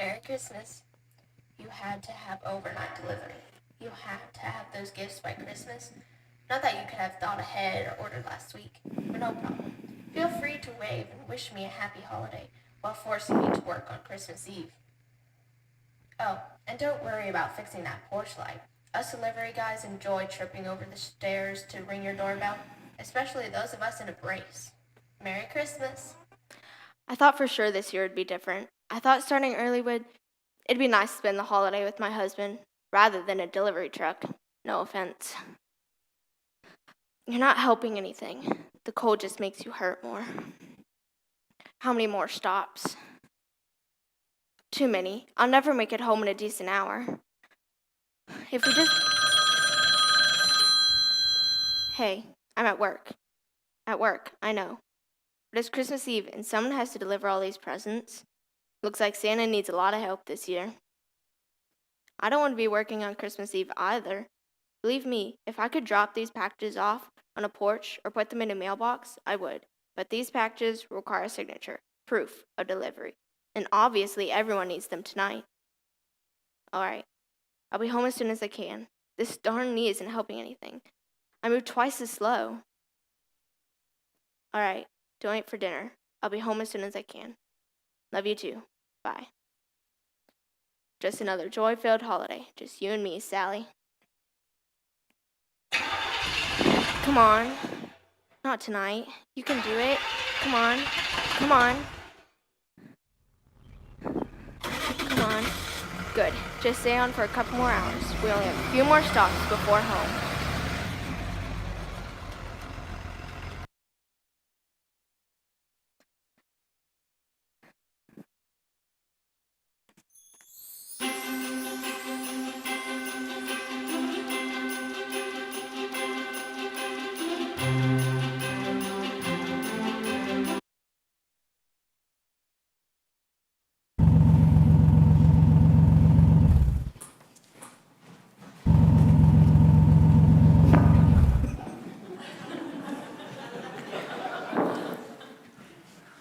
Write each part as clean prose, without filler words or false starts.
Merry Christmas. You had to have overnight delivery. You had to have those gifts by Christmas. Not that you could have thought ahead or ordered last week, but no problem. Feel free to wave and wish me a happy holiday while forcing me to work on Christmas Eve. Oh, and don't worry about fixing that porch light. Us delivery guys enjoy tripping over the stairs to ring your doorbell, especially those of us in a brace. Merry Christmas. I thought for sure this year would be different. I thought starting early it'd be nice to spend the holiday with my husband rather than a delivery truck. No offense. You're not helping anything. The cold just makes you hurt more. How many more stops? Too many. I'll never make it home in a decent hour. If we just... Hey, I'm at work. At work, I know. But it's Christmas Eve and someone has to deliver all these presents. Looks like Santa needs a lot of help this year. I don't want to be working on Christmas Eve either. Believe me, if I could drop these packages off on a porch or put them in a mailbox, I would. But these packages require a signature, proof of delivery. And obviously everyone needs them tonight. All right. I'll be home as soon as I can. This darn knee isn't helping anything. I move twice as slow. All right. Don't wait for dinner. I'll be home as soon as I can. Love you too. Bye. Just another joy-filled holiday. Just you and me, Sally. Come on. Not tonight. You can do it. Come on. Come on. Come on. Good. Just stay on for a couple more hours. We only have a few more stops before home.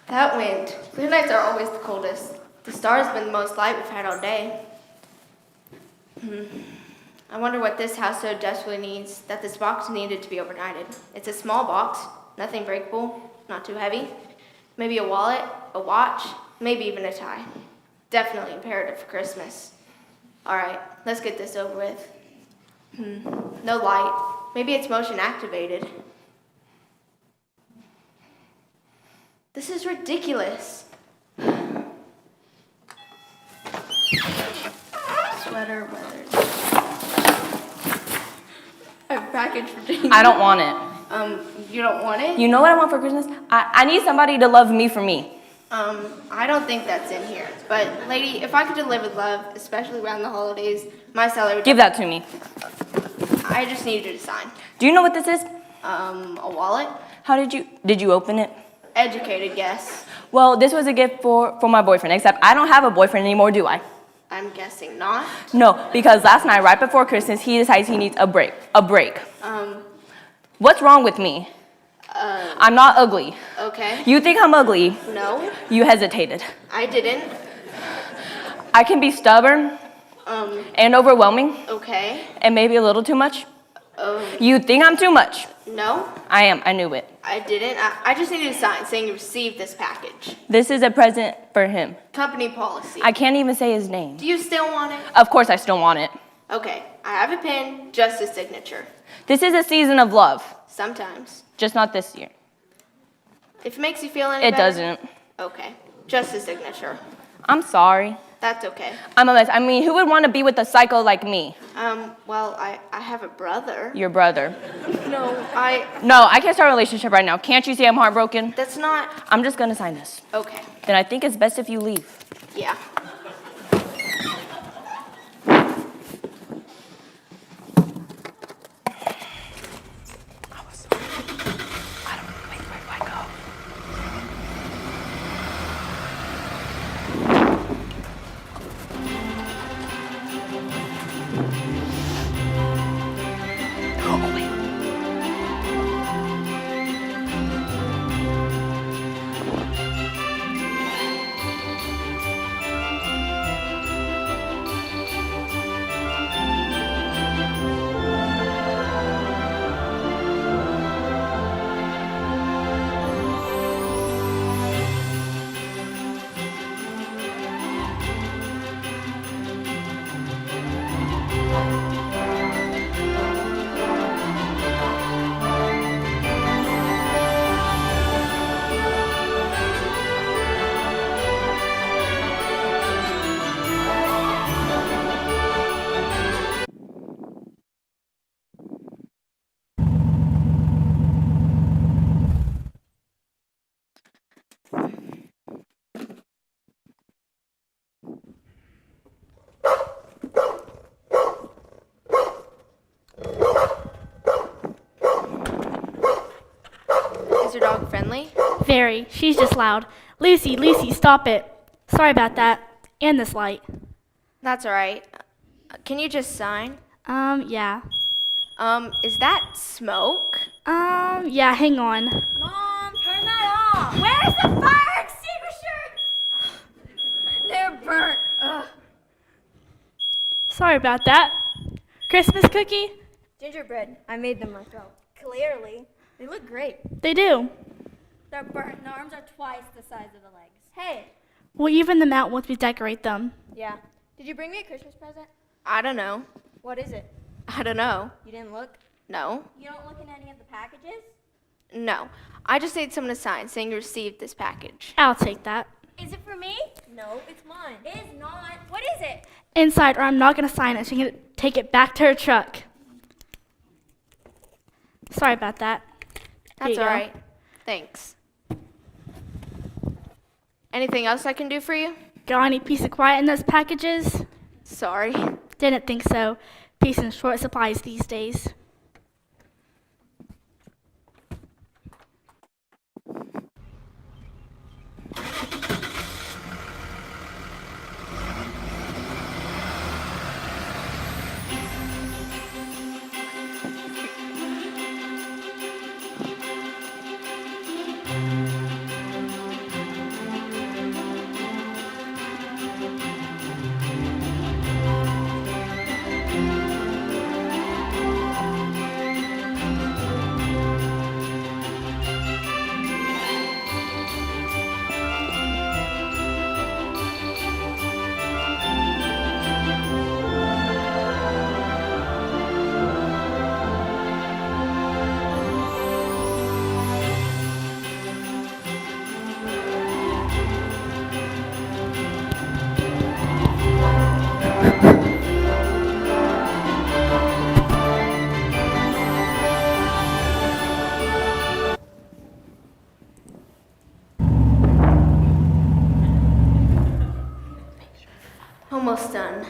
That wind. Clear nights are always the coldest. The star's been the most light we've had all day. I wonder what this house so desperately needs, that this box needed to be overnighted. It's a small box, nothing breakable, not too heavy. Maybe a wallet, a watch, maybe even a tie. Definitely imperative for Christmas. All right, let's get this over with. No light. Maybe it's motion activated. This is ridiculous. Sweater, weather. A package for James. I don't want it. You don't want it? You know what I want for Christmas? I need somebody to love me for me. I don't think that's in here. But, lady, if I could deliver love, especially around the holidays, my salary would... Give that to me. I just need you to sign. Do you know what this is? A wallet? How did you open it? Educated guess. Well, this was a gift for my boyfriend, except I don't have a boyfriend anymore, do I? I'm guessing not. No, because last night, right before Christmas, he decides he needs a break. What's wrong with me? I'm not ugly. Okay. You think I'm ugly? No. You hesitated. I didn't. I can be stubborn and overwhelming Okay. and maybe a little too much. You think I'm too much? No. I am. I knew it. I didn't. I just need you to sign saying you received this package. This is a present for him. Company policy. I can't even say his name. Do you still want it? Of course I still want it. Okay. I have a pen, just a signature. This is a season of love. Sometimes. Just not this year. If it makes you feel any It better. doesn't. Okay. Just a signature. I'm sorry. That's okay. I'm a mess. I mean, who would want to be with a psycho like me? Well, I have a brother. Your brother. No, No, I can't start a relationship right now. Can't you see I'm heartbroken? That's not... I'm just gonna sign this. Okay. Then I think it's best if you leave. Yeah. friendly? Very. She's just loud. Lucy, Lucy, stop it. Sorry about that. And this light. That's all right. Can you just sign? Yeah. Is that smoke? Yeah, hang on. Mom, turn that off. Where's the fire extinguisher? They're burnt. Ugh. Sorry about that. Christmas cookie? Gingerbread. I made them myself. Clearly. They look great. They do. They're burnt. The arms are twice the size of the legs. Hey. We'll even them out once we decorate them. Yeah. Did you bring me a Christmas present? I don't know. What is it? I don't know. You didn't look? No. You don't look in any of the packages? No. I just need someone to sign saying you received this package. I'll take that. Is it for me? No, it's mine. It is not. What is it? Inside, or I'm not going to sign it. She can take it back to her truck. Sorry about that. Here That's you all go. right. Thanks. Anything else I can do for you? Got any peace and quiet in those packages? Sorry. Didn't think so. Peace in short supplies these days. Almost done.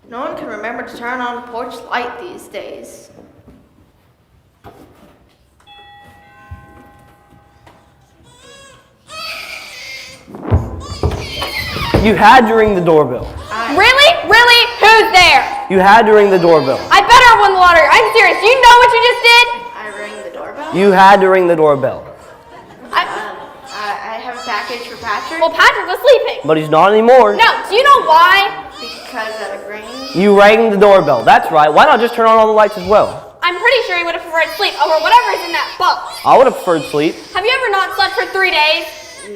No one can remember to turn on the porch light these days. You had to ring the doorbell. Really? Really? Who's there? You had to ring the doorbell. I better have won the lottery. I'm serious. Do you know what you just did? I rang the doorbell. You had to ring the doorbell. I have a package for Patrick. Well, Patrick was sleeping. But he's not anymore. No, do you know why? Because it rang. You rang the doorbell. That's right. Why not just turn on all the lights as well? I'm pretty sure he would have preferred sleep over whatever is in that box. I would have preferred sleep. Have you ever not slept for 3 days?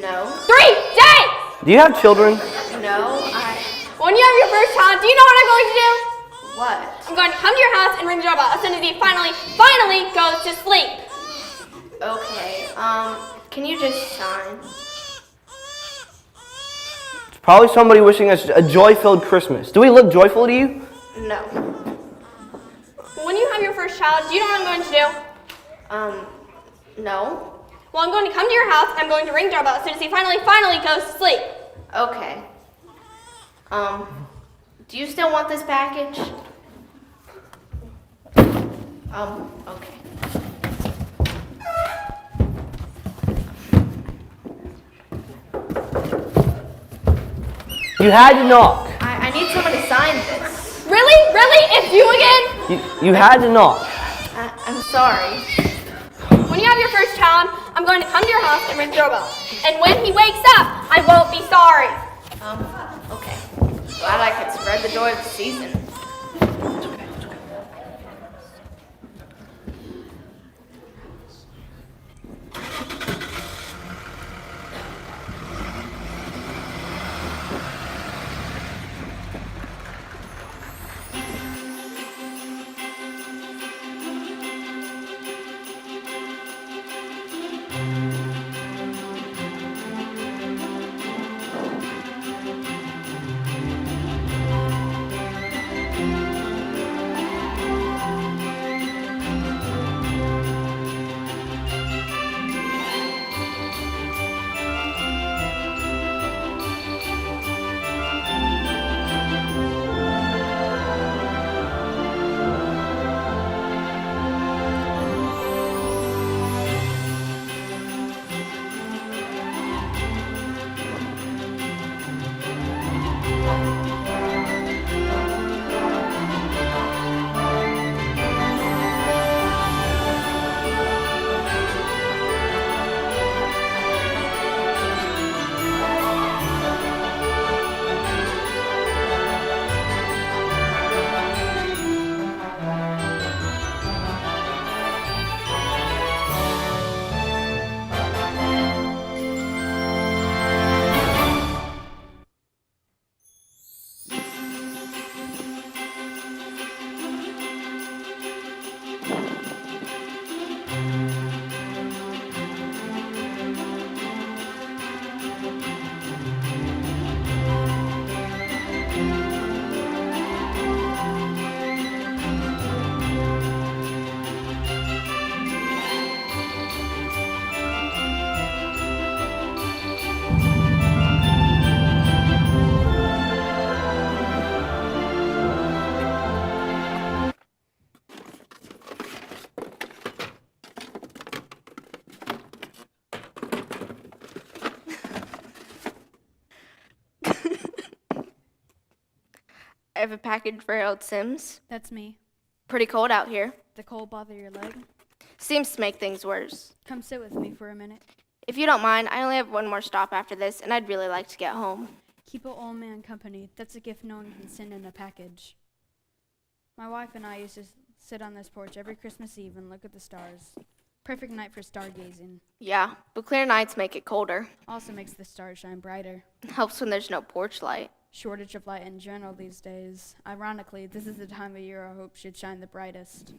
No. 3 days! Do you have children? No. When you have your first child, do you know what I'm going to do? What? I'm going to come to your house and ring the doorbell as soon as he finally goes to sleep. Okay. Can you just sign? It's probably somebody wishing us a joy-filled Christmas. Do we look joyful to you? No. When you have your first child, do you know what I'm going to do? No. Well, I'm going to come to your house and I'm going to ring the doorbell as soon as he finally goes to sleep. Okay. Do you still want this package? Okay. You had to knock. I need someone to sign this. Really? Really? It's you again? You had to knock. I'm sorry. When you have your first child, I'm going to come to your house and ring the doorbell. And when he wakes up, I won't be sorry. Okay. Glad I could spread the joy of the season. have a package for Harold Sims. That's me. Pretty cold out here. The cold bother your leg? Seems to make things worse. Come sit with me for a minute. If you don't mind, I only have one more stop after this, and I'd really like to get home. Keep an old man company. That's a gift no one can send in a package. My wife and I used to sit on this porch every Christmas Eve and look at the stars. Perfect night for stargazing. Yeah, but clear nights make it colder. Also makes the stars shine brighter. Helps when there's no porch light. Shortage of light in general these days. Ironically, this is the time of year I hope should shine the brightest.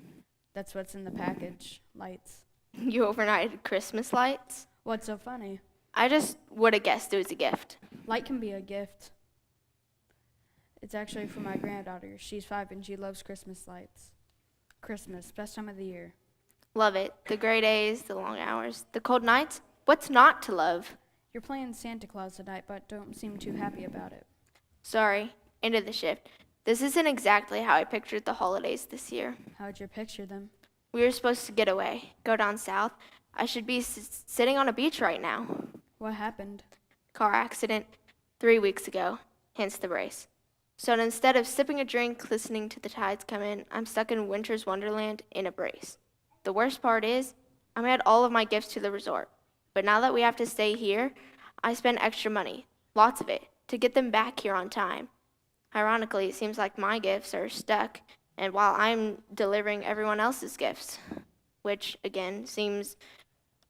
That's what's in the package. Lights. You overnighted Christmas lights? What's so funny? I just would have guessed it was a gift. Light can be a gift. It's actually for my granddaughter. She's 5 and she loves Christmas lights. Christmas, best time of the year. Love it. The gray days, the long hours, the cold nights. What's not to love? You're playing Santa Claus tonight, but don't seem too happy about it. Sorry, end of the shift. This isn't exactly how I pictured the holidays this year. How'd you picture them? We were supposed to get away, go down south. I should be sitting on a beach right now. What happened? Car accident 3 weeks ago, hence the brace. So instead of sipping a drink, listening to the tides come in, I'm stuck in winter's wonderland in a brace. The worst part is, I made all of my gifts to the resort. But now that we have to stay here, I spend extra money, lots of it, to get them back here on time. Ironically, it seems like my gifts are stuck, and while I'm delivering everyone else's gifts, which, again, seems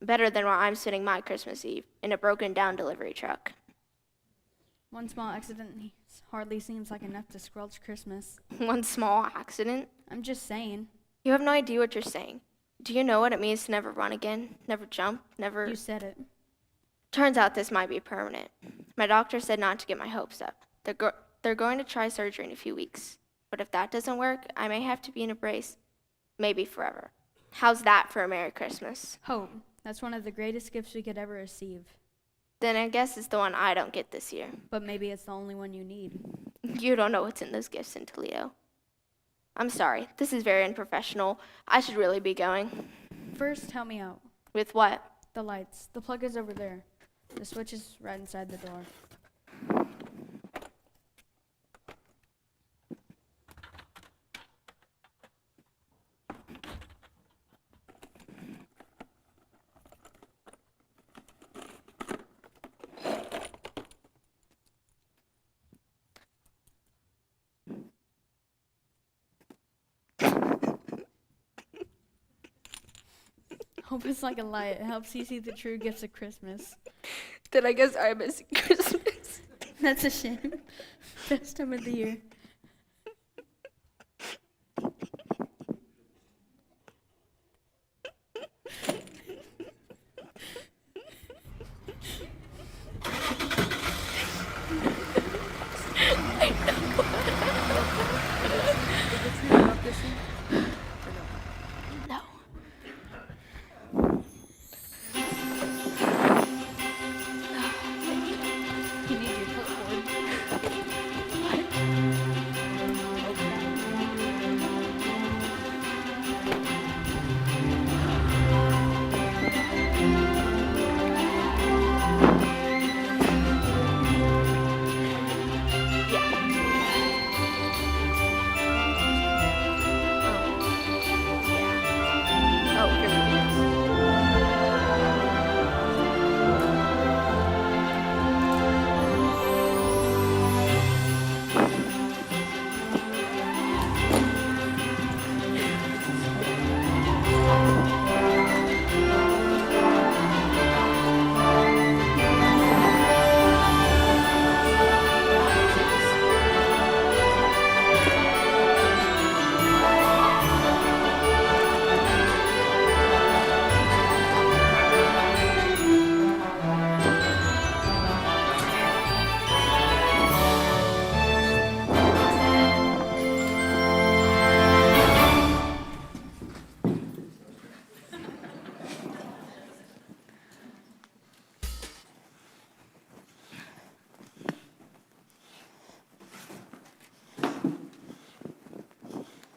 better than while I'm spending my Christmas Eve in a broken-down delivery truck. One small accident hardly seems like enough to squelch Christmas. One small accident? I'm just saying. You have no idea what you're saying. Do you know what it means to never run again? Never jump? Never... You said it. Turns out this might be permanent. My doctor said not to get my hopes up. They're going to try surgery in a few weeks. But if that doesn't work, I may have to be in a brace. Maybe forever. How's that for a Merry Christmas? Hope. That's one of the greatest gifts we could ever receive. Then I guess it's the one I don't get this year. But maybe it's the only one you need. You don't know what's in those gifts in Toledo. I'm sorry. This is very unprofessional. I should really be going. First, help me out. With what? The lights. The plug is over there. The switch is right inside the door. Hope it's like a light. It helps you see the true gifts of Christmas. Then I guess I'm missing Christmas. That's a shame. Best time of the year. No. You need your clipboard. Oh, here it is.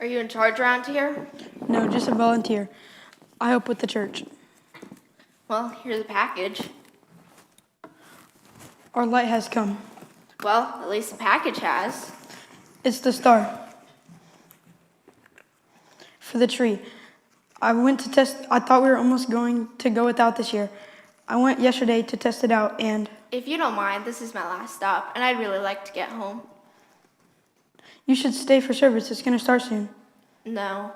Are you in charge around here? No, just a volunteer. I help with the church. Well, here's a package. Our light has come. Well, at least the package has. It's the star for the tree. I went to test. I thought we were almost going to go without this year. I went yesterday to test it out, and If you don't mind, this is my last stop, and I'd really like to get home. you should stay for service. It's going to start soon. No.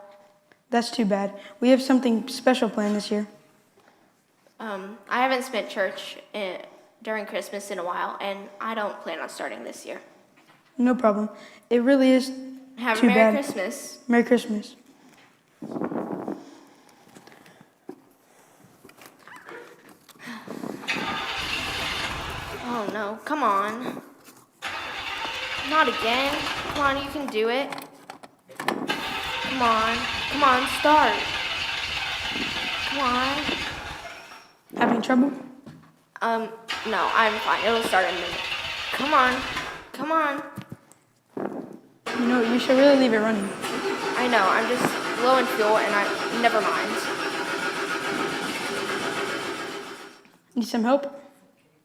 That's too bad. We have something special planned this year. I haven't spent church during Christmas in a while, and I don't plan on starting this year. No problem. It really is Have too a Merry bad. Christmas. Merry Christmas. Oh no, come on. Not again. Come on, you can do it. Come on, start. Come on. Having trouble? No, I'm fine. It'll start in a minute. Come on. You know, you should really leave it running. I know, I'm just low in fuel and never mind. Need some help?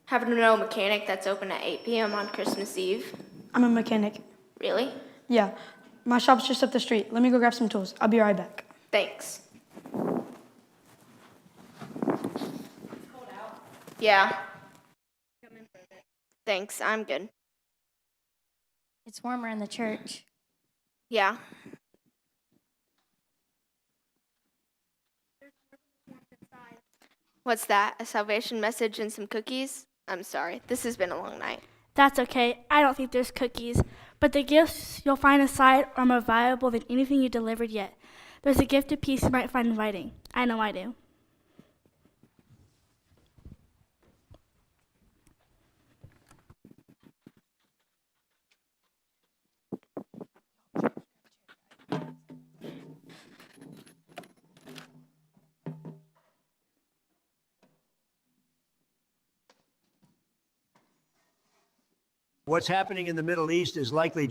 Happen to know a mechanic that's open at 8 p.m. on Christmas Eve? I'm a mechanic. Really? Yeah, my shop's just up the street. Let me go grab some tools. I'll be right back. Thanks. Yeah. Thanks, I'm good. It's warmer in the church. Yeah. What's that? A salvation message and some cookies? I'm sorry. This has been a long night. That's okay. I don't think there's cookies. But the gifts you'll find inside are more valuable than anything you delivered yet. There's a gift of peace you might find inviting. I know I do. What's happening in the Middle East is likely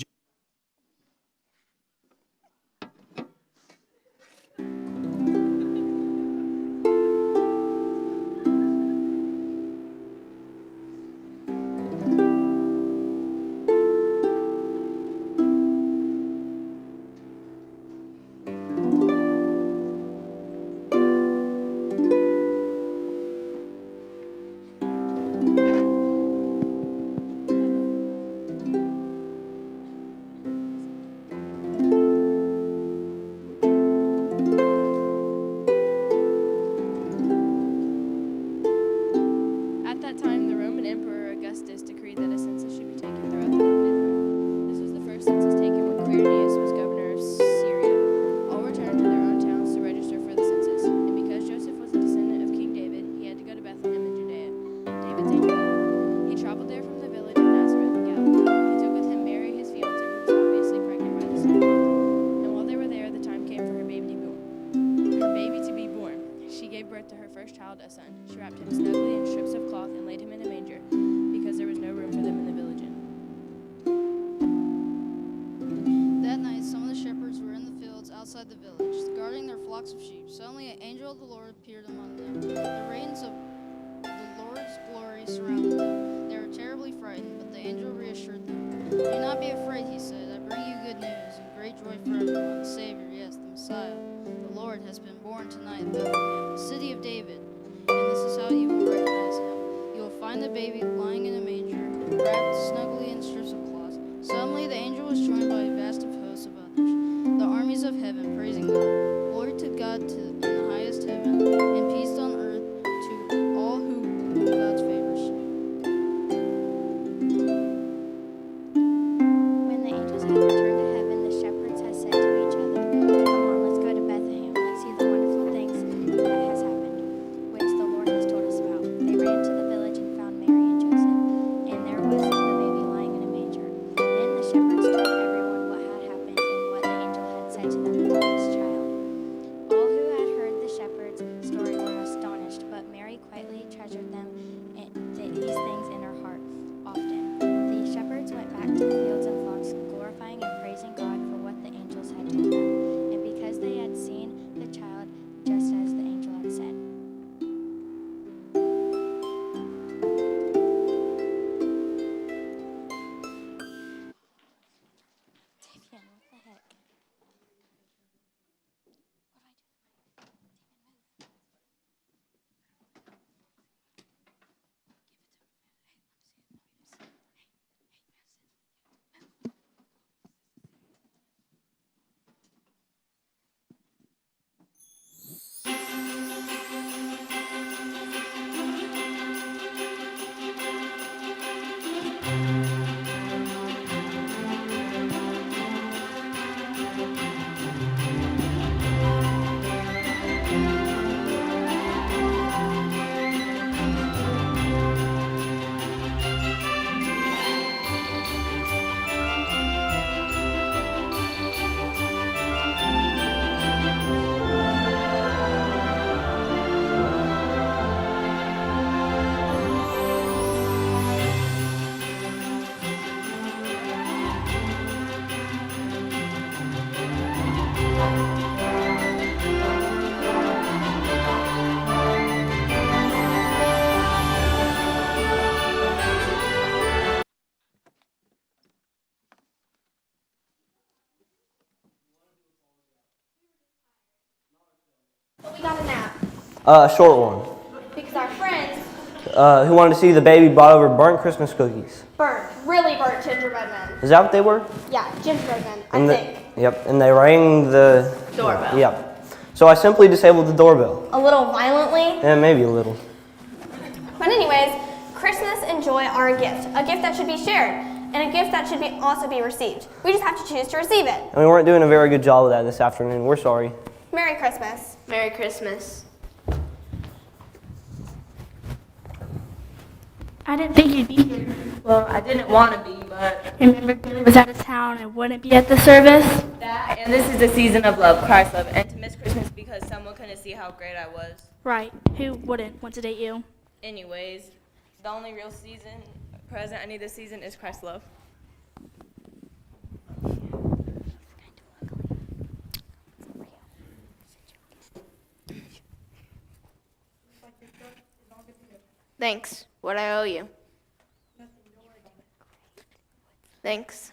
At that time, the Roman Emperor Augustus decreed that a census should be taken throughout the Roman Empire. This was the first census taken when Quirinius was governor of Syria. All returned to their own towns to register for the census. And because Joseph was a descendant of King David, he had to go to Bethlehem in Judea, David's age. He traveled there from the village of Nazareth in Galilee. He took with him Mary, his fiancée, who was obviously pregnant by the Spirit. And while they were there, the time came for her baby to be born. She gave birth to her first child, a son. She wrapped him snugly in strips of cloth and laid him in a manger, because there was no room for them in the village inn. That night, some of the shepherds were in the fields outside the village, guarding their flocks of sheep. Suddenly, an angel of the Lord appeared among them. The radiance of the Lord's glory surrounded them. They were terribly frightened, but the angel reassured them. Do not be afraid, he said. I bring you good news and great joy for everyone. The Savior, yes, the Messiah, the Lord, has been born tonight in Bethlehem, the city of David. And this is how you will recognize him. You will find the baby lying in a manger, wrapped snugly in strips of cloth. Suddenly the angel was joined by a vast of hosts of others, the armies of heaven, praising God. Glory to God in the highest heaven, and peace on earth to all who God's favors. When the angels had returned to heaven, the shepherds had said to each other, "Come on, let's go to Bethlehem. Let's see the wonderful things that has happened, which the Lord has told us about." They ran to the village and found Mary and Joseph, and there was the baby lying A short one. Because our friends Who wanted to see the baby brought over burnt Christmas cookies. really burnt gingerbread men. Is that what they were? Yeah, gingerbread men, And I think. Yep, and they rang the Doorbell. Yep. So I simply disabled the doorbell. A little violently. Yeah, maybe a little. But anyways, Christmas and joy are a gift that should be shared, and a gift that should also be received. We just have to choose to receive it. And we weren't doing a very good job of that this afternoon. We're sorry. Merry Christmas. Merry Christmas. I didn't think you'd be here. Well, I didn't want to be, but Remember, Billy was out of town and wouldn't be at the service? that, and this is the season of love, Christ's love, and to miss Christmas because someone couldn't see how great I was. Right. Who wouldn't want to date you? Anyways, the only real present I need this season is Christ's love. Thanks. What I owe you. Thanks.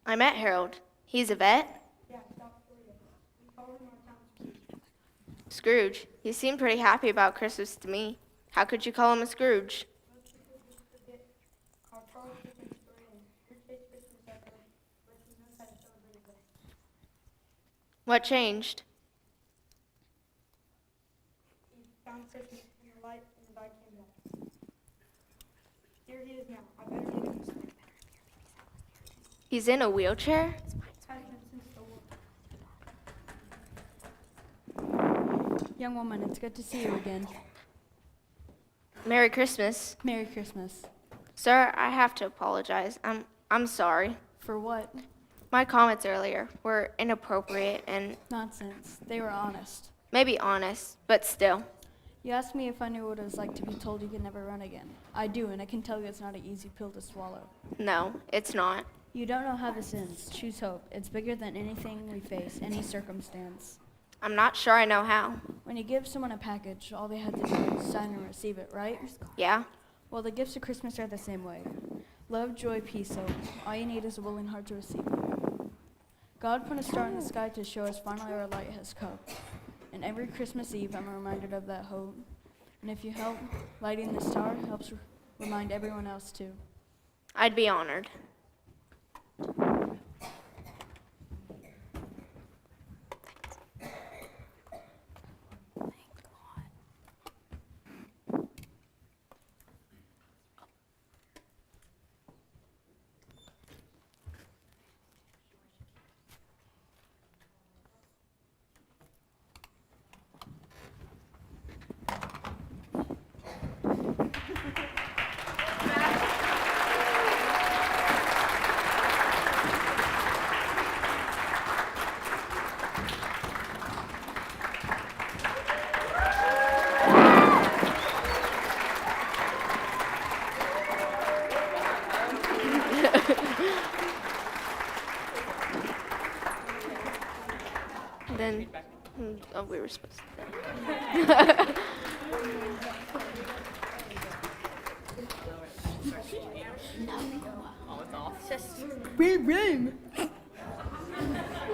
I met Harold. He's a vet. Scrooge. He seemed pretty happy about Christmas to me. How could you call him a Scrooge? What changed? He's in a wheelchair? Young woman, it's good to see you again. Merry Christmas. Merry Christmas. Sir, I have to apologize. I'm sorry. For what? My comments earlier were inappropriate and Nonsense. They were honest. maybe honest, but still. You asked me if I knew what it was like to be told you could never run again. I do, and I can tell you it's not an easy pill to swallow. No, it's not. You don't know how this ends. Choose hope. It's bigger than anything we face, any circumstance. I'm not sure I know how. When you give someone a package, all they have to do is sign and receive it, right? Yeah? Well, the gifts of Christmas are the same way. Love, joy, peace, hope. All you need is a willing heart to receive them. God put a star in the sky to show us finally our light has come. And every Christmas Eve, I'm reminded of that hope. And if you help, lighting the star helps remind everyone else too. I'd be honored. Then, we were supposed to. Ring, ring.